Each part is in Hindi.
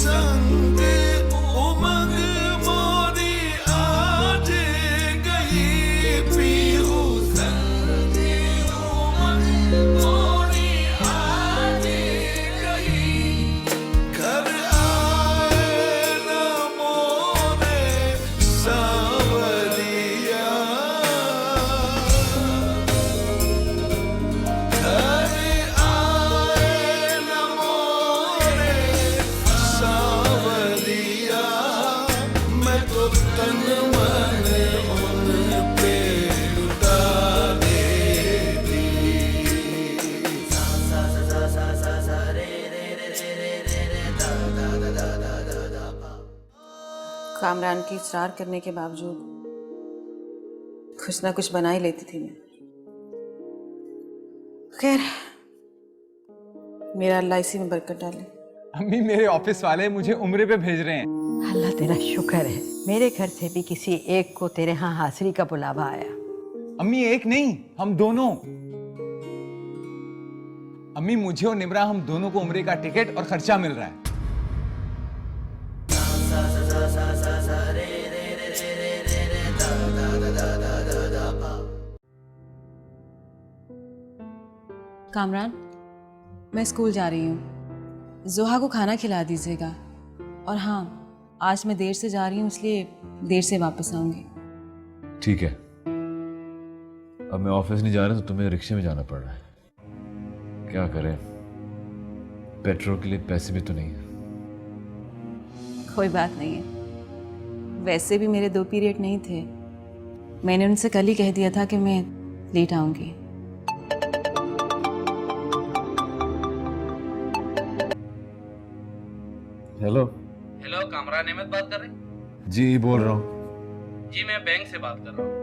संग उमंग मोरी आज गई पीहू संग उमंग मोरी आज गई घर आए न मोरे सावरिया घर आए न मोरे सावरिया मैं तो तन मन उन पे लुटा देती कामरान की इसरार करने के बावजूद कुछ ना कुछ बना ही लेती थी मैं। खैर, मेरा अल्लाह इसी में बरकत डाले। अम्मी, मेरे ऑफिस वाले मुझे उम्रे पे भेज रहे हैं। अल्लाह तेरा शुक्र है, मेरे घर से भी किसी एक को तेरे यहाँ हाजिरी का बुलावा आया। अम्मी, एक नहीं, हम दोनों। अम्मी, मुझे और निम्रा, हम दोनों को उम्रे का टिकट और खर्चा मिल रहा है। कामरान, मैं स्कूल जा रही हूँ। जोहा को खाना खिला दीजिएगा। और हाँ, आज मैं देर से जा रही हूँ, इसलिए देर से वापस आऊँगी। ठीक है। अब मैं ऑफिस नहीं जा रहा तो तुम्हें रिक्शे में जाना पड़ रहा है। क्या करें, पेट्रोल के लिए पैसे भी तो नहीं है। कोई बात नहीं है, वैसे भी मेरे 2 पीरियड नहीं थे। मैंने उनसे कल ही कह दिया था कि मैं लेट आऊँगी। हेलो। हेलो, कामरान अहमद बात कर रहे हैं? जी बोल रहा हूँ। जी, मैं बैंक से बात कर रहा हूँ।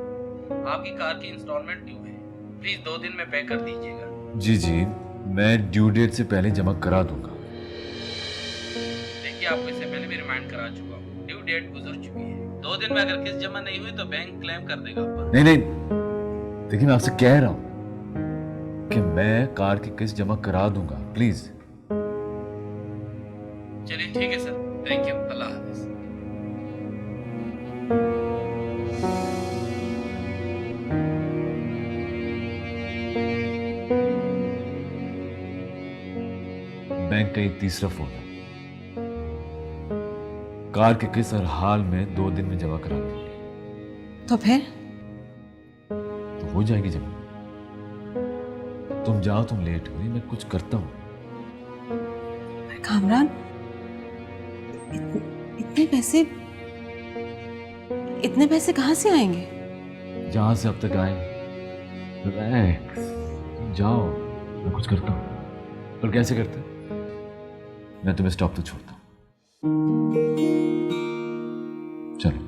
आपकी कार की इंस्टॉलमेंट ड्यू है, प्लीज 2 दिन में पे कर दीजिएगा। जी, मैं ड्यू डेट से पहले जमा करा दूंगा। देखिए, आपको इससे पहले भी रिमाइंड करा चुका हूँ, ड्यू डेट गुजर चुकी है। 2 दिन में अगर किस्त जमा नहीं हुई तो बैंक क्लेम कर देगा आप पर। नहीं, देखिए मैं आपसे कह रहा हूँ कि मैं कार की किस्त जमा करा दूंगा, प्लीज। चलिए ठीक है sir, thank you, Allah Hafiz. Bank का ये तीसरा फोन है। कार की किस्त हर हाल में 2 दिन में जमा करा दूंगी। तो फिर तो हो जाएगी जमा। तुम जाओ, तुम लेट हुई, मैं कुछ करता हूँ। कामरान, इतने पैसे कहाँ से आएंगे? जहां से अब तक आए। रिलैक्स, तुम जाओ, मैं कुछ करता हूँ। और कैसे करते हैं? मैं तुम्हें स्टॉप तो छोड़ता हूँ। चलो।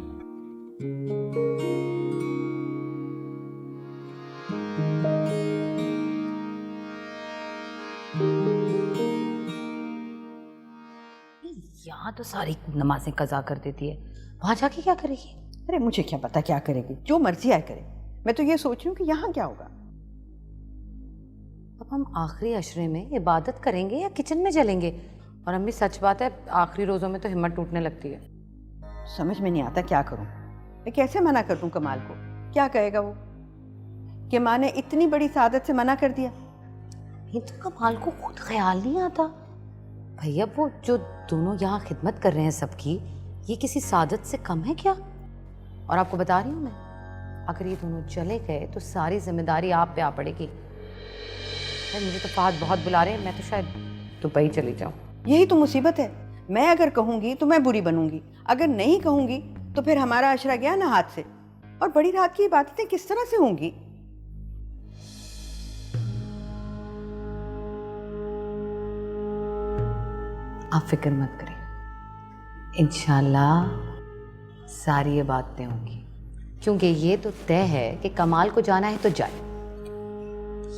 यहाँ तो सारी नमाजें कज़ा कर देती है, वहाँ जाके क्या करेगी? अरे मुझे क्या पता क्या करेगी, जो मर्जी आए करे। मैं तो ये सोच रही हूँ कि यहाँ क्या होगा। अब हम आखिरी अशरे में इबादत करेंगे या किचन में जलेंगे? और अम्मी, सच बात है, आखिरी रोज़ों में तो हिम्मत टूटने लगती है। समझ में नहीं आता क्या करूँ। मैं कैसे मना कर दूँ कमाल को? क्या कहेगा वो कि माँ ने इतनी बड़ी सादत से मना कर दिया? ये तो कमाल को खुद ख्याल नहीं आता। भैया, वो जो दोनों यहाँ खिदमत कर रहे हैं सबकी, ये किसी सादत से कम है क्या? और आपको बता रही हूँ मैं, अगर ये दोनों चले गए तो सारी जिम्मेदारी आप पे आ पड़ेगी। मुझे तो फहद बहुत बुला रहे हैं, मैं तो शायद दुबई चली जाऊँ। यही तो मुसीबत है। मैं अगर कहूँगी तो मैं बुरी बनूंगी, अगर नहीं कहूँगी तो फिर हमारा अशरा गया ना हाथ से। और बड़ी रात की इबादतें किस तरह से होंगी? आप फिक्र मत करें, इंशाल्लाह सारी ये बातें होंगी, क्योंकि ये तो तय है कि कमाल को जाना है तो जाए,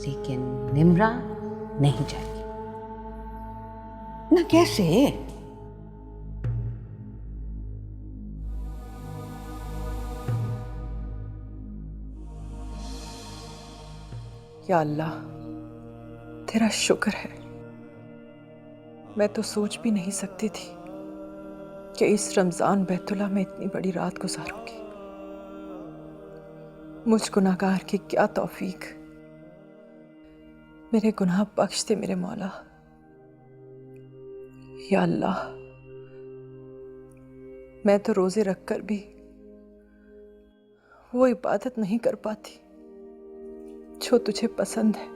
लेकिन निम्रा नहीं जाएगी। ना कैसे? या अल्लाह, तेरा शुक्र है। मैं तो सोच भी नहीं सकती थी कि इस रमज़ान बैतुल्लाह में इतनी बड़ी रात गुजारूंगी। मुझ गुनाहगार की क्या तौफीक। मेरे गुनाह बख्श दे मेरे मौला। या अल्लाह, मैं तो रोजे रखकर भी वो इबादत नहीं कर पाती जो तुझे पसंद है।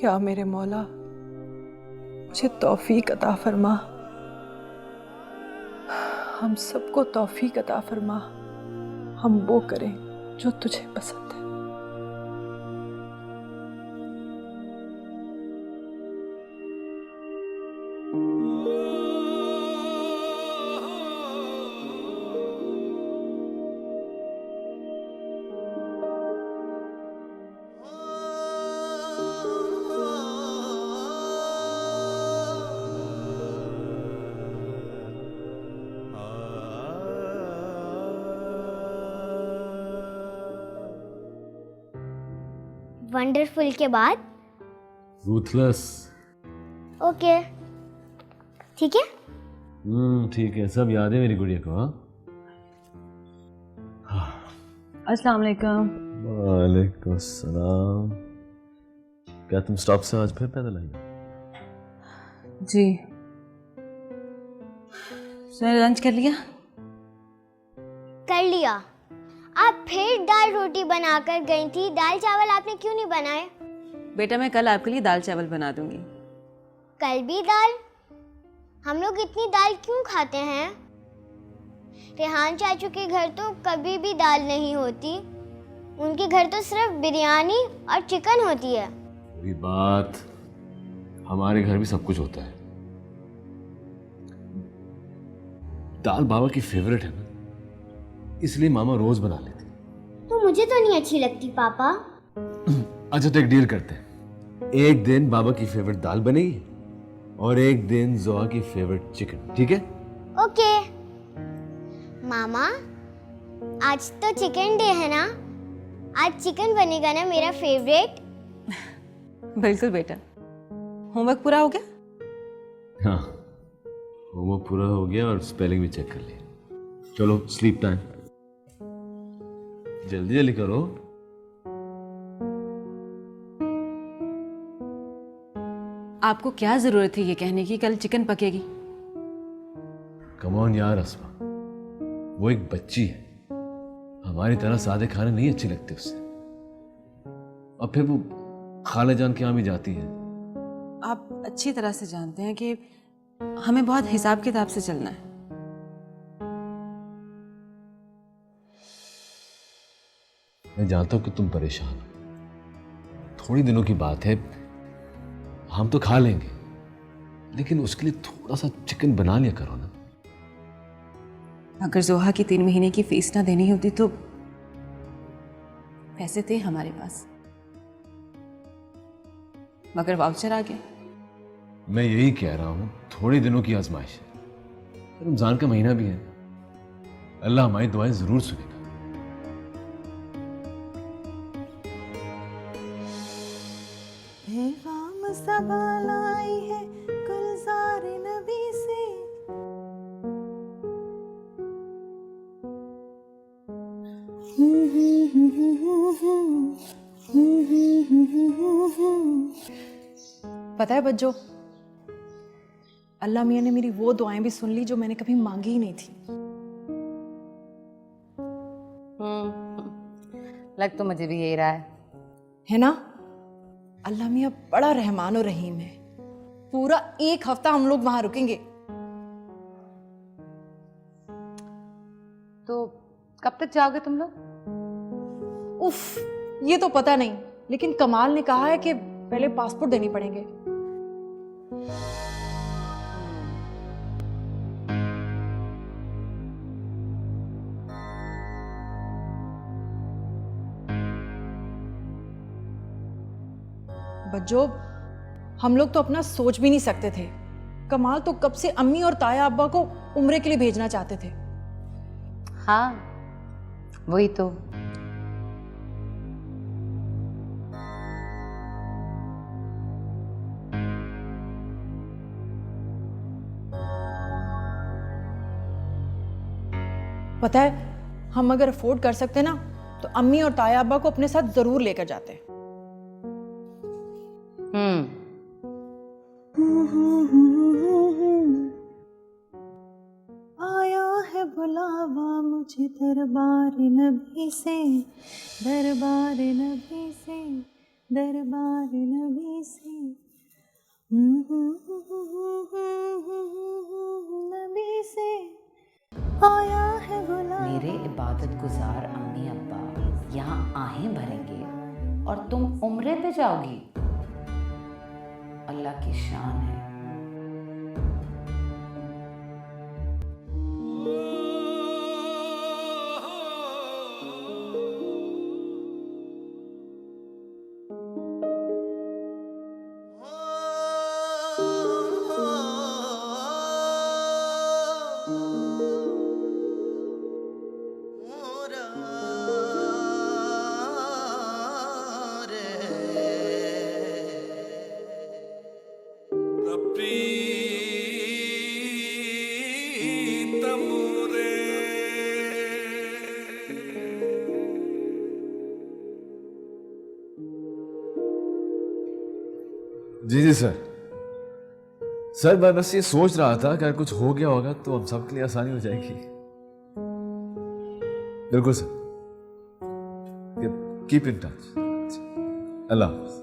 या मेरे मौला, मुझे तौफीक अता फरमा, हम सबको तौफीक अता फरमा, हम वो करें जो तुझे पसंद है। वंडरफुल के बाद रूथलेस। ओके, ठीक है। ठीक है, सब याद है मेरी गुड़िया को। हाँ, अस्सलाम वालेकुम। वालेकुम सलाम। क्या तुम स्टॉप से आज फिर पैदल आई? जी। तुमने लंच कर लिया? कर लिया। आप फिर दाल रोटी बनाकर गई थी, दाल चावल आपने क्यों नहीं बनाए? बेटा, मैं कल आपके लिए दाल चावल बना दूंगी। कल भी दाल? हम लोग इतनी दाल क्यों खाते हैं? रेहान चाचू के घर तो कभी भी दाल नहीं होती, उनके घर तो सिर्फ बिरयानी और चिकन होती है। वही बात, हमारे घर भी सब कुछ होता है। दाल बाबा की फेवरेट है ना, इसलिए मामा रोज बना लेती। तो मुझे तो नहीं अच्छी लगती पापा। अच्छा, तो एक डील करते हैं, एक दिन बाबा की फेवरेट दाल बनेगी और एक दिन जोआ की फेवरेट चिकन, ठीक है? ओके। मामा, आज तो चिकन डे है ना, आज चिकन बनेगा ना मेरा फेवरेट। बिल्कुल बेटा। होमवर्क पूरा हो गया? हाँ, होमवर्क पूरा हो गया और स्पेलिंग भी चेक कर लिया। चलो स्लीप टाइम, जल्दी जल्दी करो। आपको क्या जरूरत थी ये कहने की कल चिकन पकेगी? कम ऑन यार अस्मा, वो एक बच्ची है, हमारी तरह सादे खाने नहीं अच्छे लगते उससे। और फिर वो खाला जान के यहाँ भी जाती है। आप अच्छी तरह से जानते हैं कि हमें बहुत हिसाब किताब से चलना है। मैं जानता हूं कि तुम परेशान हो, थोड़ी दिनों की बात है, हम तो खा लेंगे, लेकिन उसके लिए थोड़ा सा चिकन बना लिया करो ना। अगर जोहा की 3 महीने की फीस ना देनी होती तो पैसे थे हमारे पास, मगर वाउचर आ गया। मैं यही कह रहा हूं, थोड़े दिनों की आजमाइश है, रमजान का महीना भी है, अल्लाह हमारी दुआएं जरूर सुनेगा। लाई है गुलजार नबी से, पता है बच्चों, अल्लाह मियाँ ने मेरी वो दुआएं भी सुन ली जो मैंने कभी मांगी ही नहीं थी। लग तो मुझे भी यही रहा है ना? अल्लाह मियाँ बड़ा रहमान और रहीम है। पूरा 1 हफ्ता हम लोग वहां रुकेंगे। तो कब तक जाओगे तुम लोग? उफ, ये तो पता नहीं, लेकिन कमाल ने कहा है कि पहले पासपोर्ट देनी पड़ेंगे। बच्चों, हम लोग तो अपना सोच भी नहीं सकते थे। कमाल तो कब से अम्मी और ताया अब्बा को उम्रे के लिए भेजना चाहते थे। हाँ, वही तो। पता है, हम अगर अफोर्ड कर सकते ना तो अम्मी और ताया अब्बा को अपने साथ जरूर लेकर जाते। आया है बुलावा मुझे दरबार नबी से, दरबार नबी से, दरबार नबी से, नबी से आया है बुलावा। मेरे इबादत गुजार अम्मी अब्बा यहाँ आहें भरेंगे और तुम उम्रे पे जाओगी। अल्लाह की शान है। प्रीतम रे जी जी सर। सर मैं बस ये सोच रहा था कि अगर कुछ हो गया होगा तो हम सबके लिए आसानी हो जाएगी। बिल्कुल सर, कीप इन टच। अल्लाह हाफ़िज़।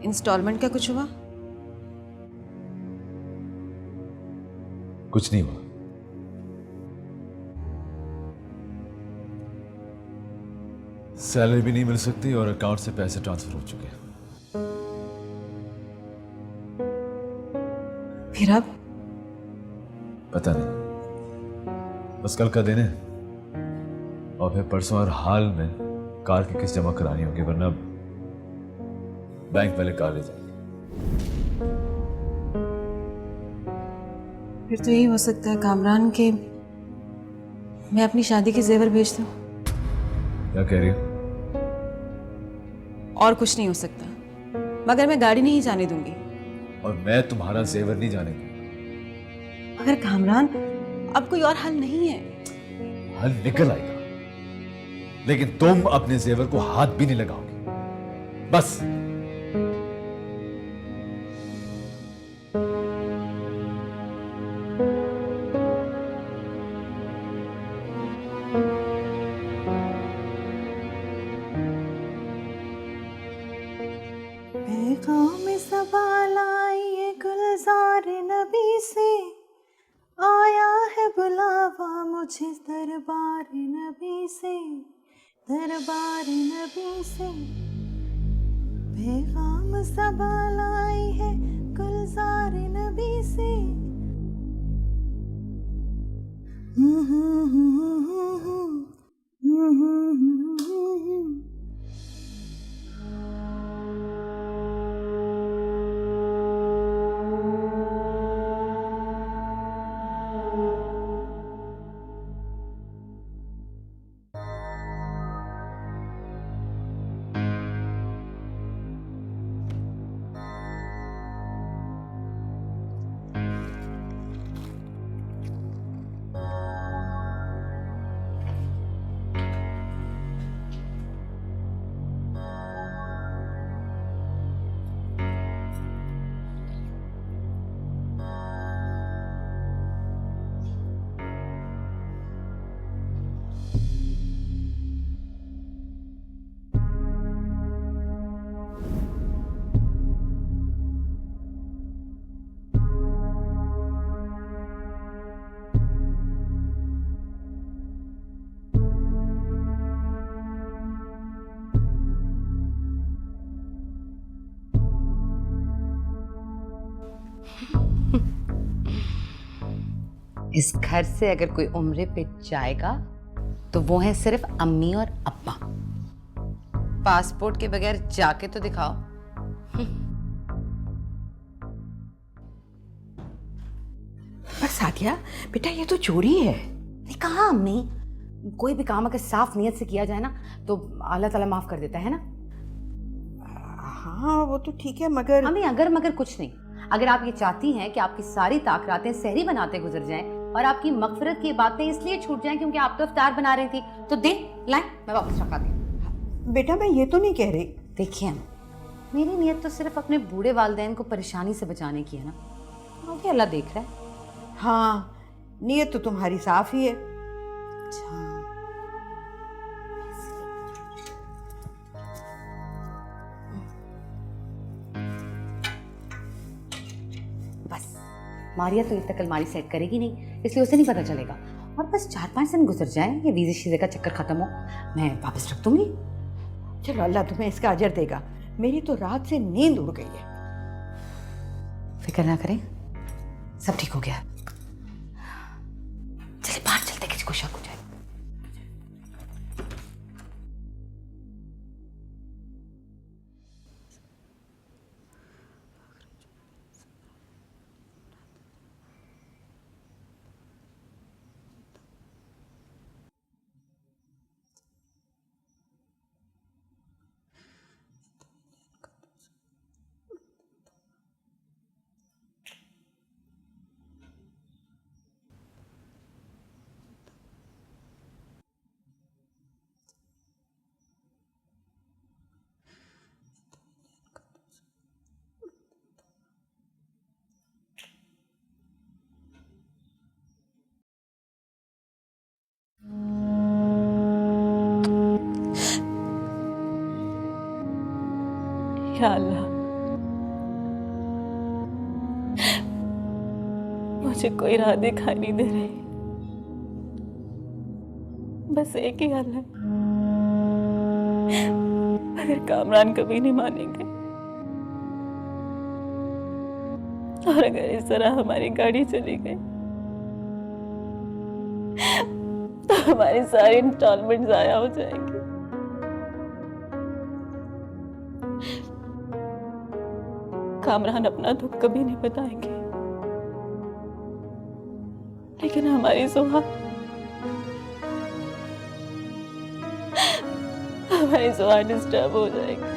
इंस्टॉलमेंट का कुछ हुआ? कुछ नहीं हुआ। सैलरी भी नहीं मिल सकती और अकाउंट से पैसे ट्रांसफर हो चुके हैं। फिर अब? पता नहीं, बस कल का दिन है और फिर परसों और हाल में कार की किस्त जमा करानी होगी, वरना बैंक वाले कार ले जाएंगे। फिर तो यही हो सकता है कामरान के मैं अपनी शादी के जेवर बेच दूं। क्या कह रही हो? और कुछ नहीं हो सकता, मगर मैं गाड़ी नहीं जाने दूंगी। और मैं तुम्हारा जेवर नहीं जाने दूंगा। मगर कामरान, अब कोई और हल नहीं है। हल निकल आएगा, लेकिन तुम अपने जेवर को हाथ भी नहीं लगाओगे। बस पैगाम सवाल आई है गुलजार नबी से, आया है बुलावा मुझे दरबार नबी से, दरबार नबी से। पैगाम सवाल आई है गुलजार नबी से। इस घर से अगर कोई उम्रे पे जाएगा तो वो है सिर्फ अम्मी और अब्बा। पासपोर्ट के बगैर जाके तो दिखाओ। पर सादिया बेटा, ये तो चोरी है। कहा अम्मी, कोई भी काम अगर साफ नीयत से किया जाए ना तो अल्लाह ताला माफ कर देता है ना। हाँ वो तो ठीक है, मगर हमें अगर मगर कुछ नहीं। अगर आप ये चाहती हैं कि आपकी सारी ताकरातें सहरी बनाते गुजर जाएं और आपकी मगफिरत की बातें इसलिए छूट जाएं क्योंकि आप तो इफ्तार बना रही थी, तो दे लाएं, मैं वापस रखा दी। बेटा मैं ये तो नहीं कह रही। देखिए मेरी नीयत तो सिर्फ अपने बूढ़े वालिदैन को परेशानी से बचाने की है ना, आगे अल्लाह देख रहा है। हाँ नीयत तो तुम्हारी साफ ही है। अच्छा बस मारिया तो इतनी अलमारी सेट करेगी नहीं, इसलिए उसे नहीं पता चलेगा। और बस 4-5 दिन गुजर जाएं, ये वीज़े शीज़े का चक्कर खत्म हो, मैं वापस रख दूंगी। चलो अल्लाह तुम्हें इसका अजर देगा। मेरी तो रात से नींद उड़ गई है। फिक्र ना करें, सब ठीक हो गया। चलिए बाहर चलते, किसी को शक हो जाए। या अल्लाह, मुझे कोई राह दिखाई नहीं दे रही, बस एक ही हल है। अगर कामरान कभी नहीं मानेंगे और अगर इस तरह हमारी गाड़ी चली गई तो हमारी सारी इंस्टॉलमेंट जाया हो जाएंगी। कामरान अपना दुख कभी नहीं बताएंगे, लेकिन हमारी सुहा डिस्टर्ब हो जाएगी।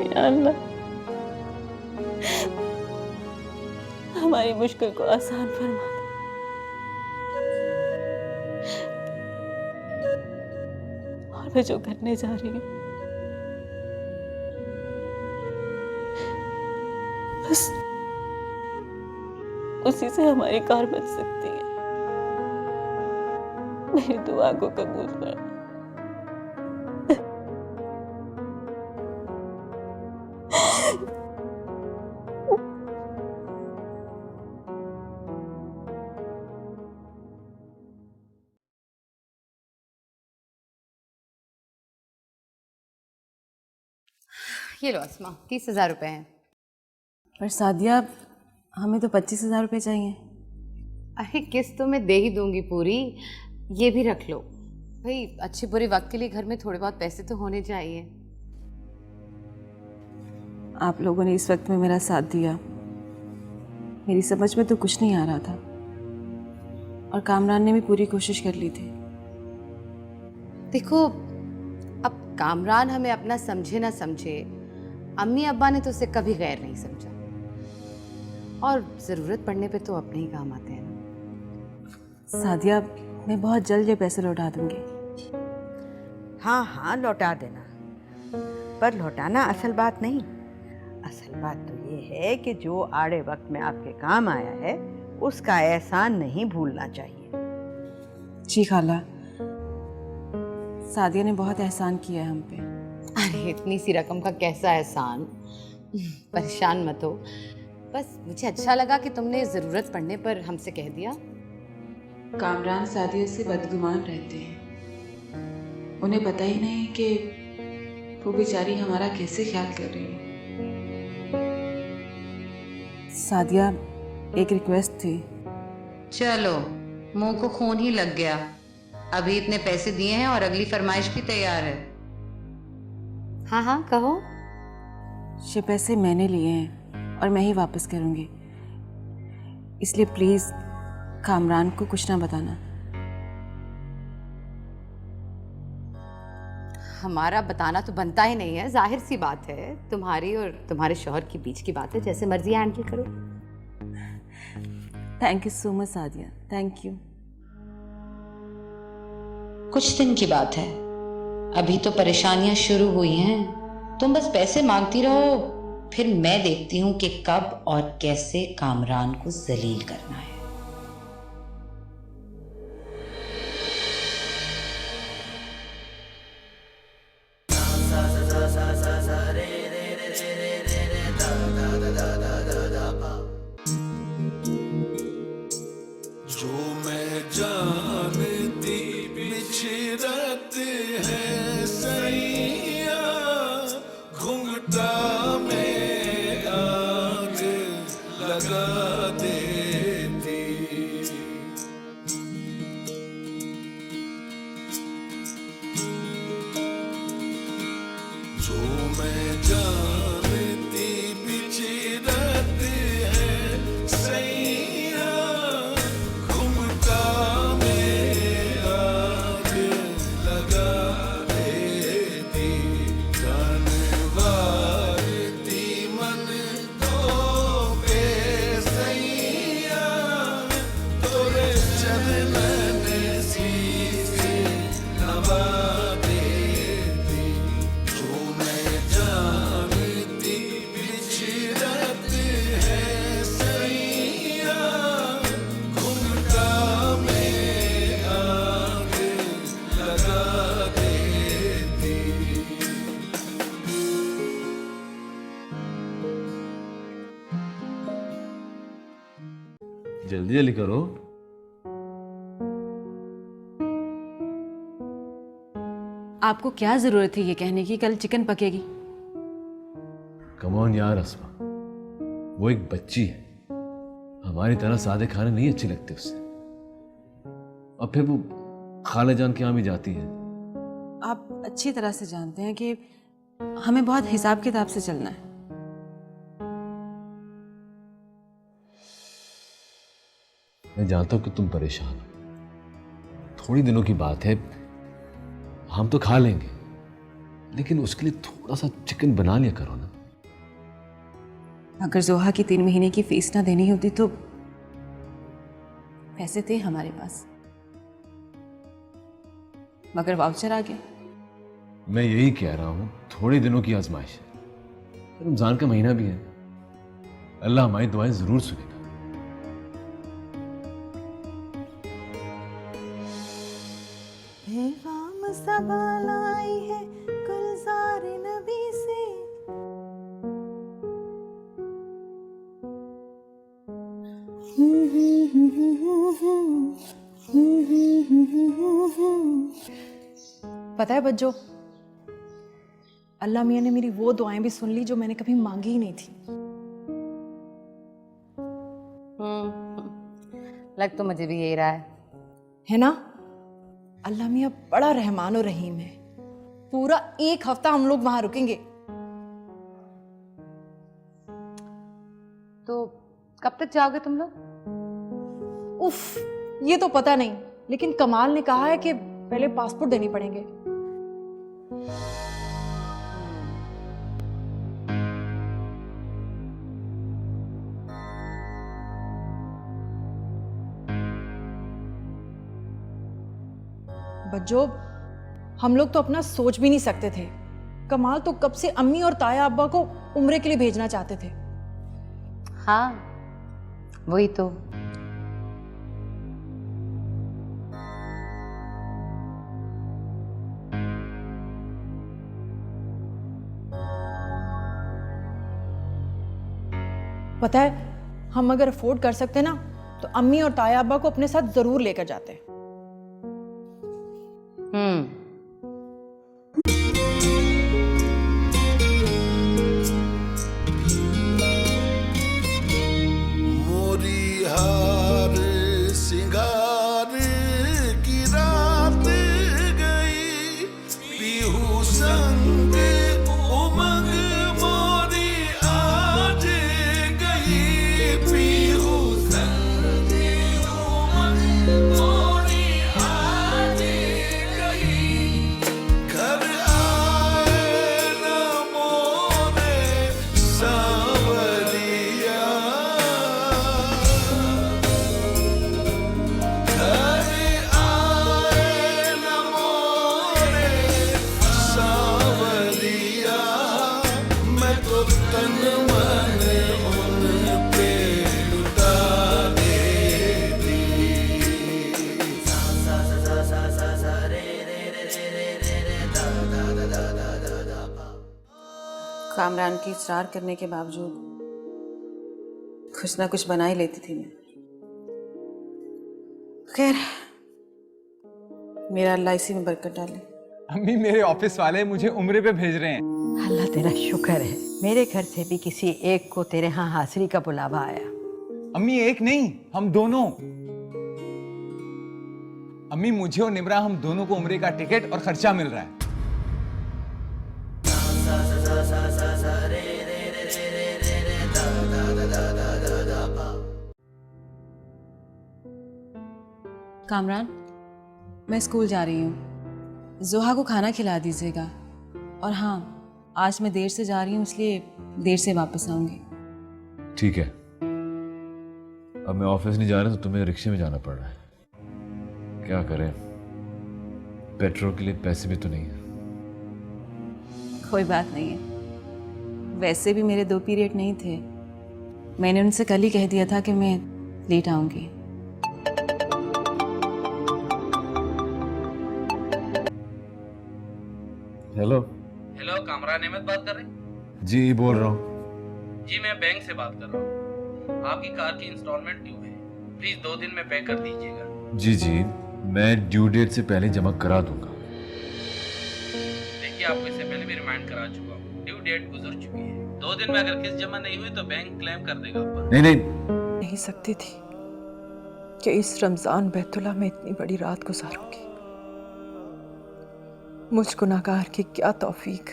या अल्लाह, हमारी मुश्किल को आसान फरमा दो। और मैं जो करने जा रही हूँ बस उसी से हमारी कार बच सकती है। मेरी दुआ को कबूल कर। ये लो अस्मा, 30,000 रुपए हैं। पर सादिया, हमें तो 25,000 रुपये चाहिए। अरे किस्त तो मैं दे ही दूंगी पूरी, ये भी रख लो। भाई अच्छे बुरे वक्त के लिए घर में थोड़े बहुत पैसे तो होने चाहिए। आप लोगों ने इस वक्त में मेरा साथ दिया, मेरी समझ में तो कुछ नहीं आ रहा था, और कामरान ने भी पूरी कोशिश कर ली थी। देखो अब कामरान हमें अपना समझे ना समझे, अम्मी अब्बा ने तो उसे कभी गैर नहीं समझा, और ज़रूरत पड़ने पे तो अपने ही काम आते हैं ना। सादिया, मैं बहुत जल्द ये पैसे लौटा दूंगी। हाँ हाँ लौटा देना, पर लौटाना असल बात नहीं। असल बात तो ये है कि जो आड़े वक्त में आपके काम आया है उसका एहसान नहीं भूलना चाहिए। जी खाला, सादिया ने बहुत एहसान किया है हम पे। अरे इतनी सी रकम का कैसा एहसान, परेशान मत हो। बस मुझे अच्छा लगा कि तुमने ज़रूरत पड़ने पर हमसे कह दिया। कामरान सादिया से बदगुमान रहते हैं, उन्हें पता ही नहीं कि वो बेचारी हमारा कैसे ख्याल कर रही है। सादिया, एक रिक्वेस्ट थी। चलो मुंह को खून ही लग गया, अभी इतने पैसे दिए हैं और अगली फरमाइश भी तैयार है। हाँ हाँ कहो। ये पैसे मैंने लिए हैं और मैं ही वापस करूंगी, इसलिए प्लीज कामरान को कुछ ना बताना। हमारा बताना तो बनता ही नहीं है, जाहिर सी बात है। तुम्हारी और तुम्हारे शौहर के बीच की बात है, जैसे मर्जी हैंडल करो। Thank you so much Sadia, thank you. कुछ दिन की बात है, अभी तो परेशानियां शुरू हुई हैं। तुम बस पैसे मांगती रहो, फिर मैं देखती हूं कि कब और कैसे कामरान को जलील करना है। जो मैं जानती बिछड़त है सैया, घुंघटा में आग लगा देती। जो मैं जानती बिछड़त है सैया, घुंघटा में आग लगा देती। जानवारती मन तो बेसैया, तोरे चरणन शीश नवा देती। जो मैं जानती बिछड़त है सैया, घुंघटा में आग लगा देती। जल्दी जल्दी करो। आपको क्या जरूरत है ये कहने की कल चिकन पकेगी? कम ऑन यार अस्मा, वो एक बच्ची है, हमारी तरह सादे खाने नहीं अच्छे लगते उससे। और फिर वो खाले जान के यहाँ भी जाती है। आप अच्छी तरह से जानते हैं कि हमें बहुत हिसाब किताब से चलना है। मैं जानता हूं कि तुम परेशान हो, थोड़ी दिनों की बात है, हम तो खा लेंगे, लेकिन उसके लिए थोड़ा सा चिकन बना लिया करो ना। अगर जोहा की 3 महीने की फीस ना देनी होती तो पैसे थे हमारे पास, मगर वाउचर आ गया। मैं यही कह रहा हूं, थोड़े दिनों की आजमाइश है, रमजान का महीना भी है, अल्लाह हमारी दुआएं जरूर सुनेगा। पैगाम सवाल आई है गुलजार नबी से, पता है बच्चों, अल्लाह मियाँ ने मेरी वो दुआएं भी सुन ली जो मैंने कभी मांगी ही नहीं थी। लग तो मुझे भी यही रहा है ना? अल्लाह मियाँ बड़ा रहमान और रहीम है। पूरा 1 हफ्ता हम लोग वहां रुकेंगे। तो कब तक जाओगे तुम लोग? उफ, ये तो पता नहीं, लेकिन कमाल ने कहा है कि पहले पासपोर्ट देनी पड़ेंगे। बच्चों, हम लोग तो अपना सोच भी नहीं सकते थे। कमाल तो कब से अम्मी और ताया अब्बा को उम्रे के लिए भेजना चाहते थे। हाँ, वही तो। पता है, हम अगर अफोर्ड कर सकते ना तो अम्मी और ताया अब्बा को अपने साथ जरूर लेकर जाते। मोरी हार सिंगार की रात गई, पीहू संग उमंग मोरी आज गई। पीहू संग उमंग मोरी कामरान की इसरार करने के बावजूद कुछ ना कुछ बना ही लेती थी मैं। खैर, मेरा अल्लाह इसी में बरकत डाले। अम्मी, मेरे ऑफिस वाले मुझे उम्रे पे भेज रहे हैं। अल्लाह तेरा शुक्र है, मेरे घर से भी किसी एक को तेरे यहाँ हाजिरी का बुलावा आया। अम्मी, एक नहीं, हम दोनों। अम्मी, मुझे और निमरा हम दोनों को उम्रे का टिकट और खर्चा मिल रहा है। कामरान, मैं स्कूल जा रही हूँ। जोहा को खाना खिला दीजिएगा। और हाँ, आज मैं देर से जा रही हूँ, इसलिए देर से वापस आऊँगी। ठीक है। अब मैं ऑफिस नहीं जा रहा तो तुम्हें रिक्शे में जाना पड़ रहा है। क्या करें, पेट्रोल के लिए पैसे भी तो नहीं है। कोई बात नहीं है, वैसे भी मेरे 2 पीरियड नहीं थे। मैंने उनसे कल ही कह दिया था कि मैं लेट आऊँगी। हेलो। हेलो, कामरान अहमद बात कर रहे हैं? जी बोल रहा हूँ। जी, मैं बैंक से बात कर रहा हूँ। आपकी कार की इंस्टॉलमेंट ड्यू है, प्लीज 2 दिन में पे कर दीजिएगा। जी जी, मैं ड्यू डेट से पहले जमा करा दूंगा। देखिए, आपको इससे पहले भी रिमाइंड करा चुका हूँ, ड्यू डेट गुजर चुकी है। 2 दिन में अगर किस्त जमा नहीं हुई तो बैंक क्लेम कर देगा आप पर। नहीं सकती थी कि इस रमजान बैतुल्लाह में इतनी बड़ी रात गुजारूंगी। मुझ गुनाहगार की क्या तौफीक।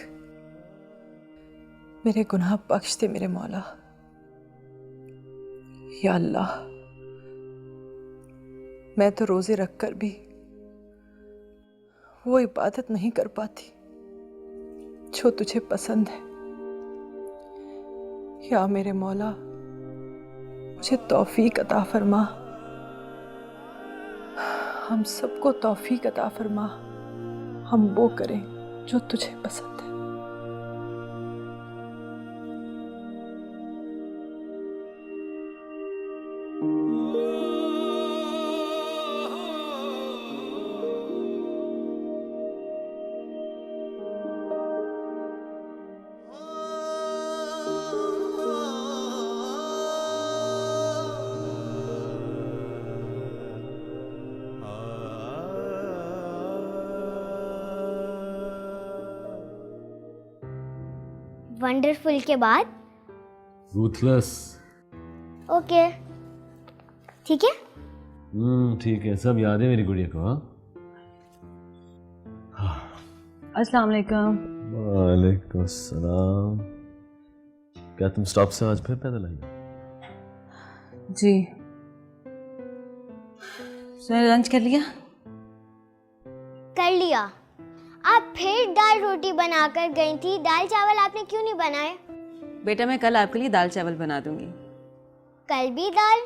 मेरे गुनाह बख्श दे मेरे मौला। या अल्लाह, मैं तो रोजे रखकर भी वो इबादत नहीं कर पाती जो तुझे पसंद है। या मेरे मौला, मुझे तौफीक अता फरमा। हम सबको तौफीक अता फरमा, हम वो करें जो तुझे पसंद है। वंडरफुल के बाद रूथलेस। ओके, ठीक है। ठीक है, सब याद है मेरी गुड़िया को। हाँ। अस्सलाम वालेकुम। वालेकुम सलाम। क्या तुम स्टॉप से आज फिर पैदल आई? जी। तुमने लंच कर लिया? कर लिया। आप फिर दाल रोटी बनाकर गई थी, दाल चावल आपने क्यों नहीं बनाए? बेटा, मैं कल आपके लिए दाल चावल बना दूंगी। कल भी दाल?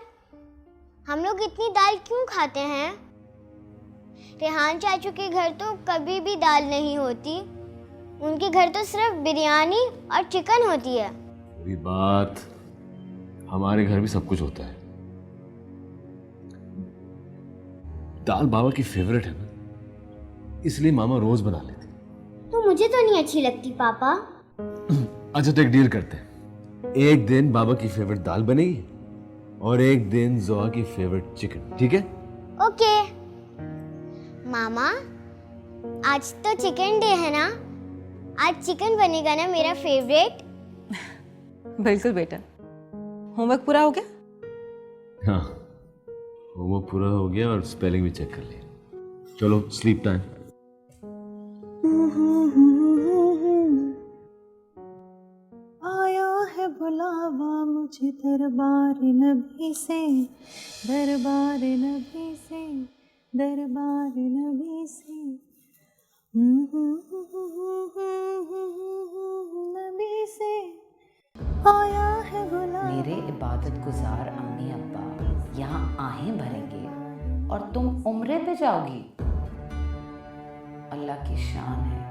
हम लोग इतनी दाल क्यों खाते हैं? रेहान चाचू के घर तो कभी भी दाल नहीं होती। उनके घर तो सिर्फ बिरयानी और चिकन होती है। बुरी बात, हमारे घर भी सब कुछ होता है। दाल बाबा की फेवरेट है ना, इसलिए मामा रोज बना लेती। तो मुझे तो नहीं अच्छी लगती पापा। अच्छा, तो एक डील करते हैं। एक दिन बाबा की फेवरेट दाल बनेगी और एक दिन जोआ की फेवरेट चिकन, ठीक है? ओके। मामा, आज तो चिकन डे है ना? आज चिकन बनेगा ना मेरा फेवरेट? बिल्कुल बेटा। होमवर्क पूरा हो गया? हाँ, होमवर्क पूरा हो गया और स्पेलिंग भी चेक कर लिया। चलो स्लीप टाइम। आया है बुलावा मुझे दरबार नबी से, दरबार नबी से, दरबार नबी से, नबी से आया है बुलावा। मेरे इबादत गुजार अम्मी अब्बा यहाँ आहें भरेंगे और तुम उम्रे पे जाओगी। अल्लाह की शान है।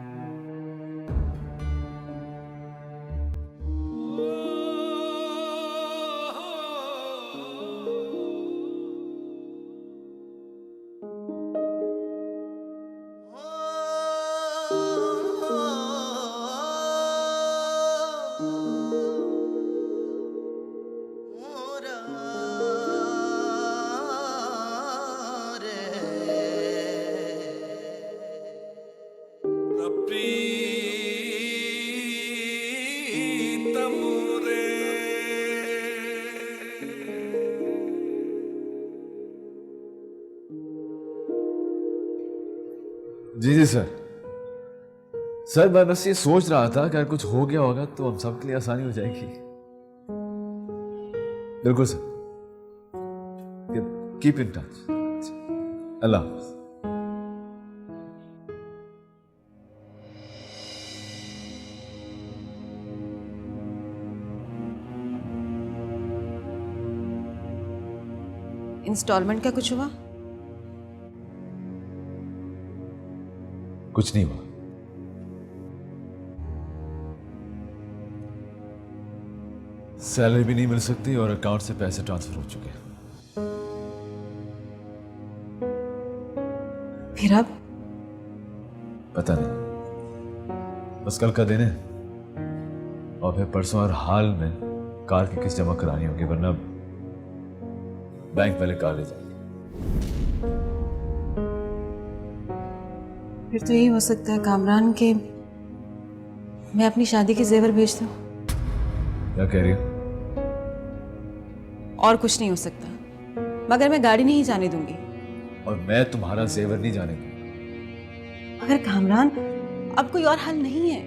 जी जी सर। सर मैं बस ये सोच रहा था कि अगर कुछ हो गया होगा तो हम सबके लिए आसानी हो जाएगी। बिल्कुल सर। Keep in touch. अल्लाह हाफ़िज़। इंस्टॉलमेंट का कुछ हुआ? कुछ नहीं हुआ। सैलरी भी नहीं मिल सकती और अकाउंट से पैसे ट्रांसफर हो चुके हैं। फिर अब? पता नहीं, बस कल का दिन है और फिर परसों हर हाल में कार की किस्त जमा करानी होगी, वरना बैंक वाले कार ले जाएंगे। फिर तो यही हो सकता है कामरान के मैं अपनी शादी के जेवर भेज दूं। क्या कह रही हो? और कुछ नहीं हो सकता, मगर मैं गाड़ी नहीं जाने दूंगी। और मैं तुम्हारा जेवर नहीं जाने दूंगा। मगर कामरान अब कोई और हल नहीं है।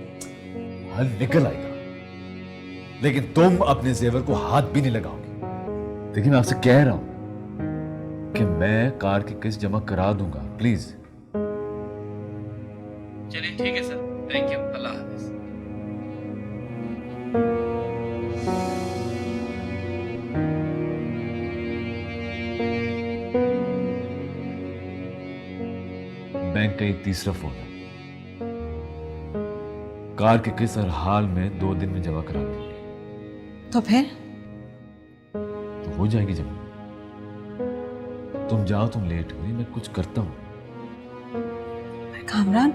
हल निकल आएगा, लेकिन तुम अपने जेवर को हाथ भी नहीं लगाओगे। लेकिन मैं आपसे कह रहा हूं कि मैं कार की किस्त जमा करा दूंगा, प्लीज। चलिए ठीक है sir, thank you, Allah Hafiz. Bank का ये तीसरा फोन है। कार की किस्त हर हाल में 2 दिन में जमा करा दूंगी। तो फिर? तो हो जाएगी जमा। तुम जाओ, तुम लेट हुई, मैं कुछ करता हूं। कामरान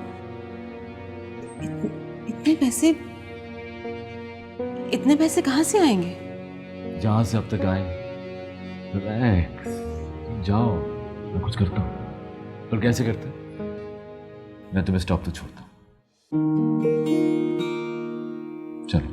इतने पैसे कहां से आएंगे? जहां से अब तक आए। रिलैक्स, तुम जाओ, मैं कुछ करता हूं। पर कैसे करते? मैं तुम्हें स्टॉप तो छोड़ता हूं। चलो।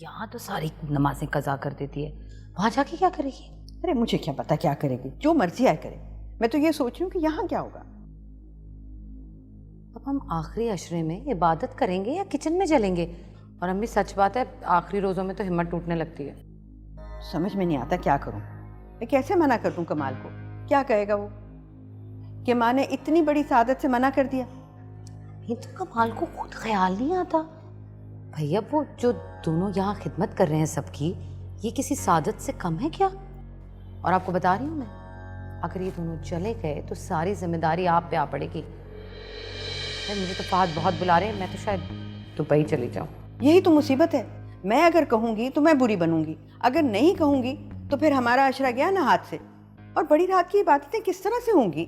यहाँ तो सारी नमाजें कज़ा कर देती है, वहां जाके क्या करेगी? अरे मुझे क्या पता क्या करेगी, जो मर्जी आए करे। मैं तो ये सोच रही हूँ कि यहाँ क्या होगा। अब हम आखिरी अशरे में इबादत करेंगे या किचन में जलेंगे? और अम्मी सच बात है, आखिरी रोज़ों में तो हिम्मत टूटने लगती है। समझ में नहीं आता क्या करूँ। मैं कैसे मना कर दूँ कमाल को? क्या कहेगा वो कि माँ ने इतनी बड़ी सादत से मना कर दिया? ये तो कमाल को खुद ख्याल नहीं आता। भैया वो जो दोनों यहाँ खिदमत कर रहे हैं सबकी, ये किसी सादत से कम है क्या? और आपको बता रही हूँ मैं, अगर ये दोनों चले गए तो सारी जिम्मेदारी आप पे आ पड़ेगी। मुझे तो फहद बहुत बुला रहे हैं, मैं तो शायद दुबई चली जाऊँ। यही तो मुसीबत है। मैं अगर कहूँगी तो मैं बुरी बनूंगी, अगर नहीं कहूँगी तो फिर हमारा अशरा गया ना हाथ से। और बड़ी रात की इबादतें किस तरह से होंगी?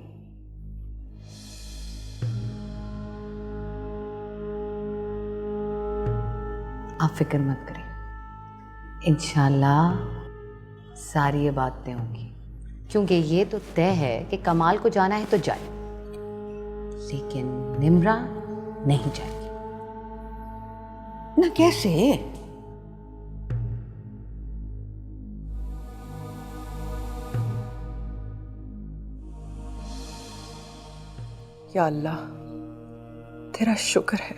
आप फिक्र मत करें, इंशाल्लाह सारी ये बातें होंगी, क्योंकि ये तो तय है कि कमाल को जाना है तो जाए, लेकिन निम्रा नहीं जाएगी। ना कैसे? या अल्लाह तेरा शुक्र है,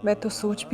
मैं तो सोच भी